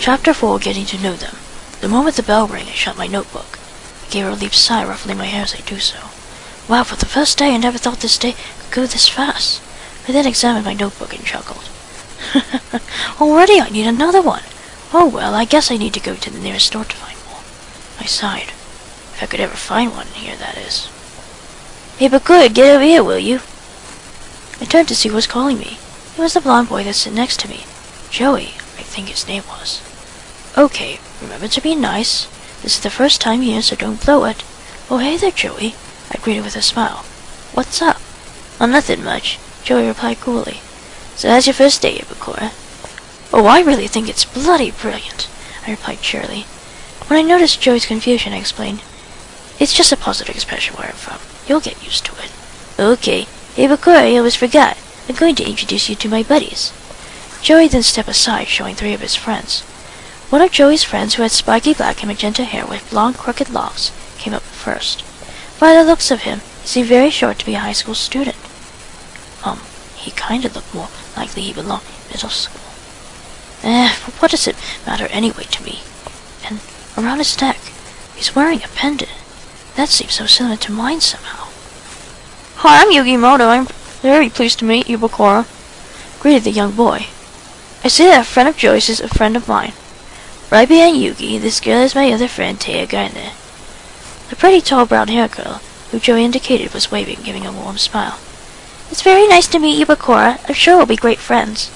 Chapter 4, Getting to Know Them. The moment the bell rang, I shut my notebook. I gave a relieved sigh, ruffling my hair as I do so. Wow, for the first day, I never thought this day could go this fast. I then examined my notebook and chuckled. Already I need another one. Oh well, I guess I need to go to the nearest store to find more. I sighed. If I could ever find one here, that is. Hey, Bakura, get over here, will you? I turned to see who was calling me. It was the blonde boy that sat next to me. Joey, I think his name was. Okay, remember to be nice. This is the first time here, so don't blow it. Oh, hey there, Joey. I greeted with a smile. What's up? Oh, nothing much, Joey replied coolly. So how's your first day here, Bakura? Oh, I really think it's bloody brilliant, I replied cheerily. When I noticed Joey's confusion, I explained. It's just a positive expression where I'm from. You'll get used to it. Okay. Hey, Bakura, I almost forgot. I'm going to introduce you to my buddies. Joey then stepped aside, showing 3 of his friends. One of Joey's friends, who had spiky black and magenta hair with blonde crooked locks, came up first. By the looks of him, he seemed very short to be a high school student. He kinda looked more likely he belonged in middle school. What does it matter anyway to me? And around his neck, he's wearing a pendant. That seems so similar to mine somehow. Hi, I'm Yugi Moto. I'm very pleased to meet you, Bakura, greeted the young boy. I see that a friend of Joyce is a friend of mine. Right behind Yugi, this girl is my other friend, Taya Gardner. The pretty tall brown-haired girl, who Joey indicated, was waving, giving a warm smile. It's very nice to meet you, Bakura. I'm sure we'll be great friends.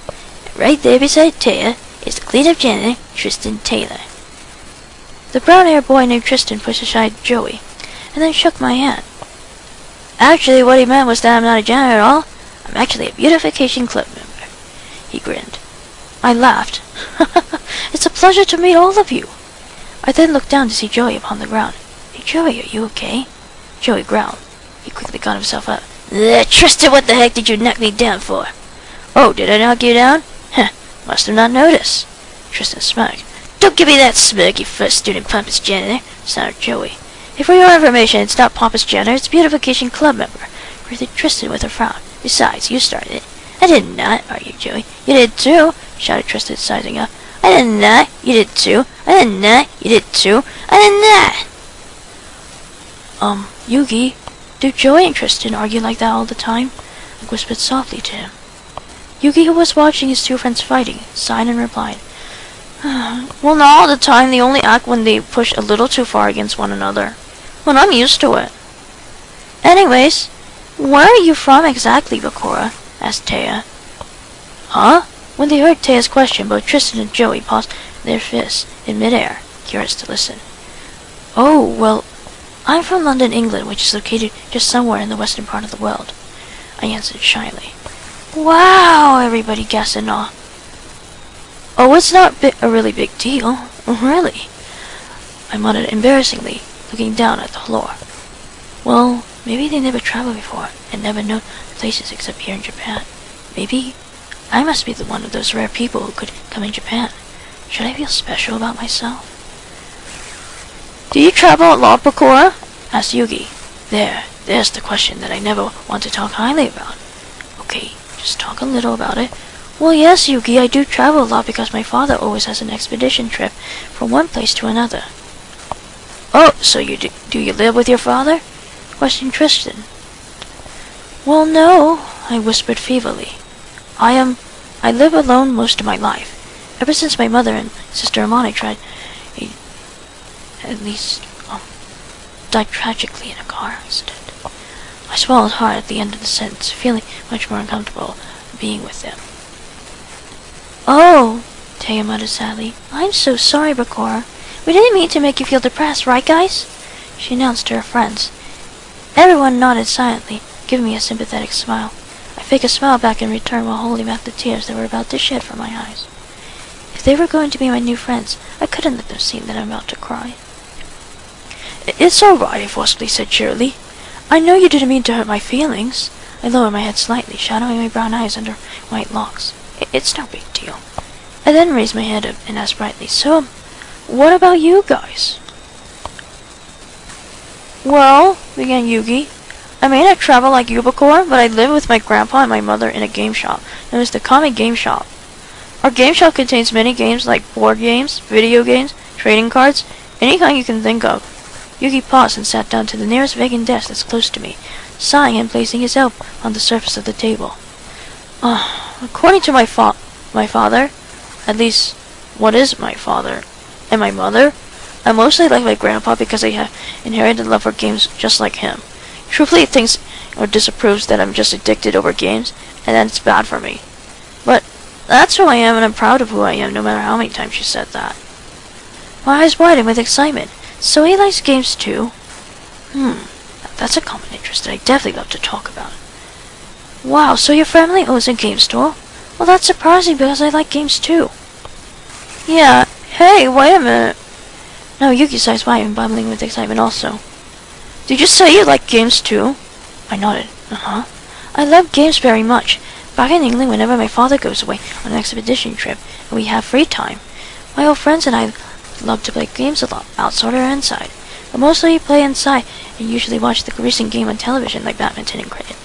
And right there beside Taya is the cleanup janitor, Tristan Taylor. The brown-haired boy named Tristan pushed aside Joey, and then shook my hand. Actually, what he meant was that I'm not a janitor at all. I'm actually a beautification club member. He grinned. I laughed. It's a pleasure to meet all of you. I then looked down to see Joey upon the ground. Hey, Joey, are you okay? Joey growled. He quickly got himself up. Tristan, what the heck did you knock me down for? Oh, did I knock you down? Must have not noticed. Tristan smirked. Don't give me that smirk, you first student pompous janitor, snarled Joey. Hey, for your information, it's not pompous janitor, it's beautification club member, greeted Tristan with a frown. Besides, you started it. I did not, argued Joey. You did too, shouted Tristan, sizing up. I did not. You did too. I did not. You did too. I did not. Yugi, do Joey and Tristan argue like that all the time? I whispered softly to him. Yugi, who was watching his 2 friends fighting, sighed and replied, well, not all the time. They only act when they push a little too far against one another. Well, I'm used to it. Anyways, where are you from exactly, Bakura? Asked Taya. Huh? When they heard Taya's question, both Tristan and Joey paused their fists in midair, curious to listen. Oh, well, I'm from London, England, which is located just somewhere in the western part of the world, I answered shyly. Wow, everybody gasped in awe. Oh, it's not a really big deal. Really? I muttered embarrassingly, looking down at the floor. Well, maybe they never traveled before and never known places except here in Japan. Maybe I must be one of those rare people who could come in Japan. Should I feel special about myself? Do you travel a lot, Bakura? Asked Yugi. There's the question that I never want to talk highly about. Okay, just talk a little about it. Well, yes, Yugi, I do travel a lot because my father always has an expedition trip from one place to another. Oh, so do you live with your father? Questioned Tristan. Well, no, I whispered feebly. I live alone most of my life. Ever since my mother and sister Amani died tragically in a car accident. I swallowed hard at the end of the sentence, feeling much more uncomfortable being with them. Oh, Taya muttered sadly. I'm so sorry, Bakura. We didn't mean to make you feel depressed, right, guys? She announced to her friends. Everyone nodded silently, giving me a sympathetic smile. I faked a smile back in return while holding back the tears that were about to shed from my eyes. If they were going to be my new friends, I couldn't let them see that I'm about to cry. It's all right, I forcibly said cheerily. I know you didn't mean to hurt my feelings. I lowered my head slightly, shadowing my brown eyes under white locks. It's no big deal. I then raised my head up and asked brightly, So, what about you guys? Well, began Yugi, I may not travel like you, Bakura, but I live with my grandpa and my mother in a game shop known as the Comic Game Shop. Our game shop contains many games like board games, video games, trading cards, any kind you can think of. Yugi paused and sat down to the nearest vacant desk that's close to me, sighing and placing his elbow on the surface of the table. According to my father, at least, what is my father? And my mother? I'm mostly like my grandpa because I have inherited love for games just like him. Truthfully, he thinks or disapproves that I'm just addicted over games, and that it's bad for me. But that's who I am, and I'm proud of who I am, no matter how many times you said that. My eyes widened with excitement. So he likes games too? That's a common interest that I definitely love to talk about. Wow, so your family owns a game store? Well, that's surprising because I like games too. Yeah, hey, wait a minute. No, Yugi's eyes widened, bubbling with excitement also. Did you say you like games too? I nodded. I love games very much. Back in England, whenever my father goes away on an expedition trip and we have free time, my old friends and I love to play games a lot, outside or inside. But mostly we play inside and usually watch the recent game on television like badminton and cricket.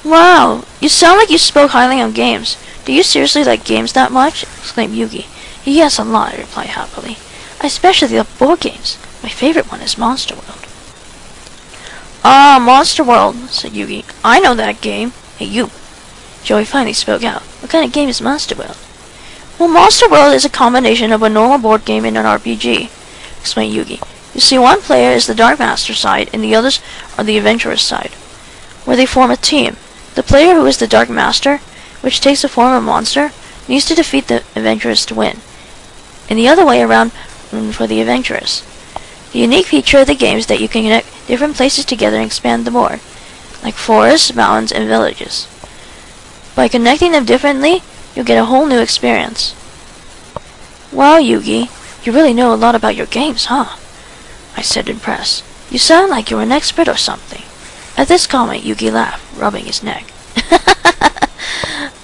Wow, you sound like you spoke highly on games. Do you seriously like games that much? Exclaimed Yugi. Yes, a lot, I replied happily. I especially love board games. My favorite one is Monster World. Ah, Monster World, said Yugi. I know that game. Hey, you. Joey finally spoke out. What kind of game is Monster World? Well, Monster World is a combination of a normal board game and an RPG, explained Yugi. You see, one player is the Dark Master side, and the others are the Adventurous side, where they form a team. The player who is the Dark Master, which takes the form of a monster, needs to defeat the Adventurous to win, and the other way around for the Adventurous. The unique feature of the game is that you can connect different places together and expand the board, like forests, mountains, and villages. By connecting them differently, you'll get a whole new experience. Wow, Yugi, you really know a lot about your games, huh? I said, impressed. You sound like you're an expert or something. At this comment, Yugi laughed, rubbing his neck.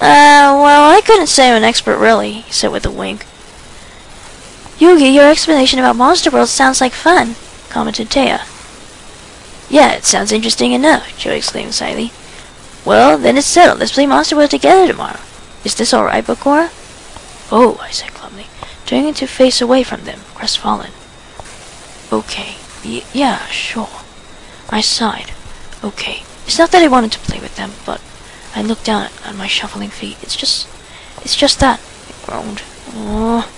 Well, I couldn't say I'm an expert really, he said with a wink. Yugi, your explanation about Monster World sounds like fun, commented Taya. Yeah, it sounds interesting enough, Joe exclaimed excitedly. Well, then it's settled. Let's play Monster World together tomorrow. Is this alright, Bakura? Oh, I said glumly, turning to face away from them, crestfallen. Okay, yeah, sure. I sighed. Okay. It's not that I wanted to play with them, but I looked down at my shuffling feet. It's just that, I groaned. Oh,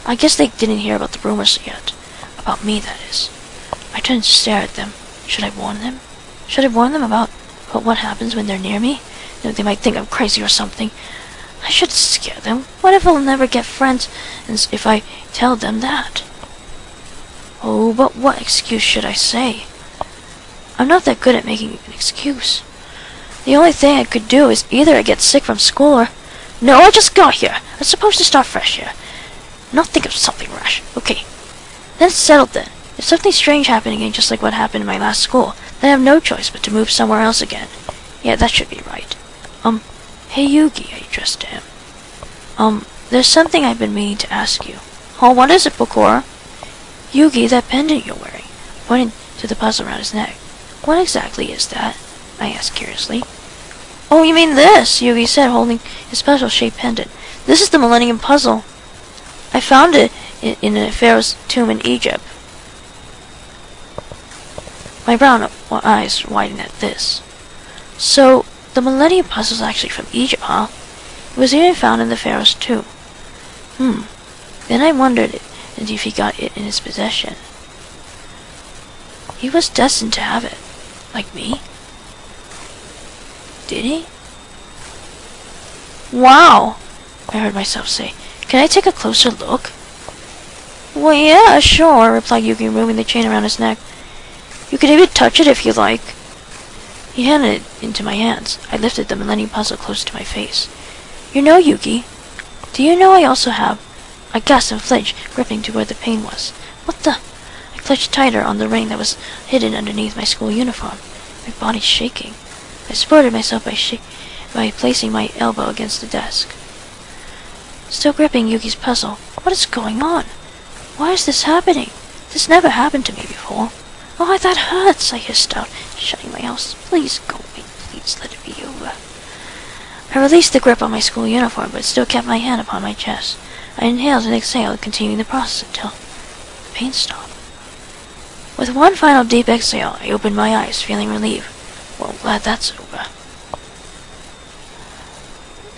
I guess they didn't hear about the rumors yet. About me, that is. I turned to stare at them. Should I warn them? Should I warn them about what happens when they're near me? You know, they might think I'm crazy or something. I should scare them. What if I'll never get friends if I tell them that? Oh, but what excuse should I say? I'm not that good at making an excuse. The only thing I could do is either I get sick from school or... No, I just got here. I'm supposed to start fresh here. Not think of something rash. Okay. Then it's settled then. If something strange happened again, just like what happened in my last school, then I have no choice but to move somewhere else again. Yeah, that should be right. Hey Yugi, I addressed to him. There's something I've been meaning to ask you. Oh, what is it, Bakura? Yugi, that pendant you're wearing, pointing to the puzzle around his neck. What exactly is that? I asked curiously. Oh, you mean this, Yugi said, holding his special-shaped pendant. This is the Millennium Puzzle. I found it in a pharaoh's tomb in Egypt. My brown eyes widened at this. So, the Millennium Puzzle is actually from Egypt, huh? It was even found in the pharaoh's tomb. Then I wondered if he got it in his possession. He was destined to have it. Like me? Did he? Wow! I heard myself say. Can I take a closer look? Well, yeah, sure, replied Yugi, removing the chain around his neck. You could even touch it if you like. He handed it into my hands. I lifted the Millennium Puzzle close to my face. You know, Yugi, do you know I also have... I gasped and flinched, gripping to where the pain was. What the... I clutched tighter on the ring that was hidden underneath my school uniform. My body's shaking. I supported myself by placing my elbow against the desk. Still gripping Yugi's puzzle. What is going on? Why is this happening? This never happened to me before. Oh, that hurts, I hissed out, shutting my mouth. Please go away. Please let it be over. I I released the grip on my school uniform, but still kept my hand upon my chest. I inhaled and exhaled, continuing the process until the pain stopped. With one final deep exhale, I opened my eyes, feeling relieved. Well, I'm glad that's over.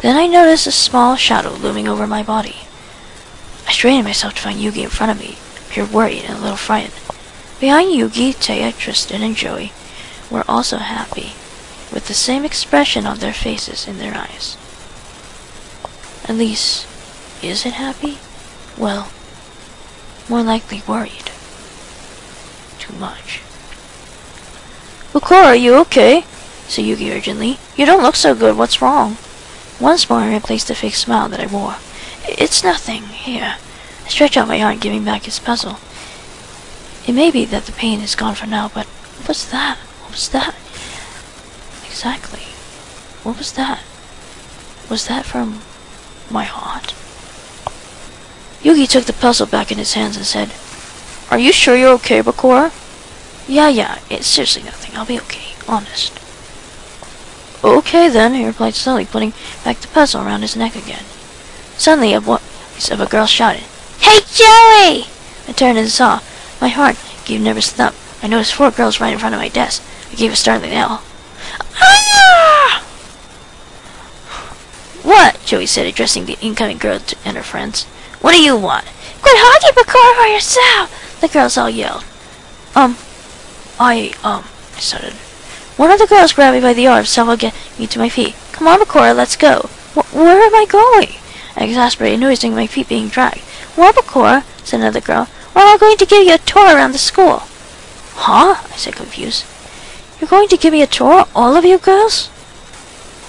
Then I noticed a small shadow looming over my body. I strained myself to find Yugi in front of me, appeared worried and a little frightened. Behind Yugi, Taya, Tristan, and Joey were also happy, with the same expression on their faces in their eyes. At least, is it happy? Well, more likely worried. Too much. Bakura, are you okay? Said Yugi urgently. You don't look so good. What's wrong? Once more I replaced the fake smile that I wore. It's nothing. Here. I stretched out my arm, giving back his puzzle. It may be that the pain is gone for now, but what's that? What was that? Exactly. What was that? Was that from my heart? Yugi took the puzzle back in his hands and said, Are you sure you're okay, Bakura? Yeah, it's seriously nothing. I'll be okay. Honest. Okay then, he replied slowly, putting back the puzzle around his neck again. Suddenly a voice of a girl shouted, Hey, Joey! I turned and saw. My heart gave a nervous thump. I noticed 4 girls right in front of my desk. I gave a startling yell. Ah! What? Joey said, addressing the incoming girl and her friends. What do you want? Quit hogging Bakura for yourself! The girls all yelled. I stuttered. One of the girls grabbed me by the arm, several getting me to my feet. Come on, Bakura, let's go. Where am I going? I exasperated, noticing my feet being dragged. Well, Bakura, said another girl, we're all going to give you a tour around the school. Huh? I said, confused. You're going to give me a tour, all of you girls?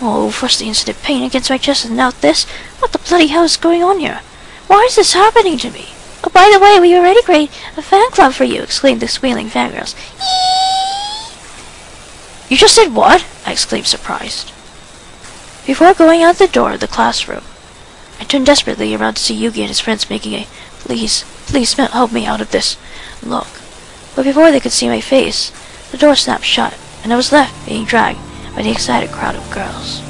Oh, first the instant pain against my chest and now this? What the bloody hell is going on here? Why is this happening to me? Oh, by the way, we already created a fan club for you, exclaimed the squealing fangirls. You just said what? I exclaimed, surprised. Before going out the door of the classroom, I turned desperately around to see Yugi and his friends making a please help me out of this look. But before they could see my face, the door snapped shut, and I was left being dragged by the excited crowd of girls.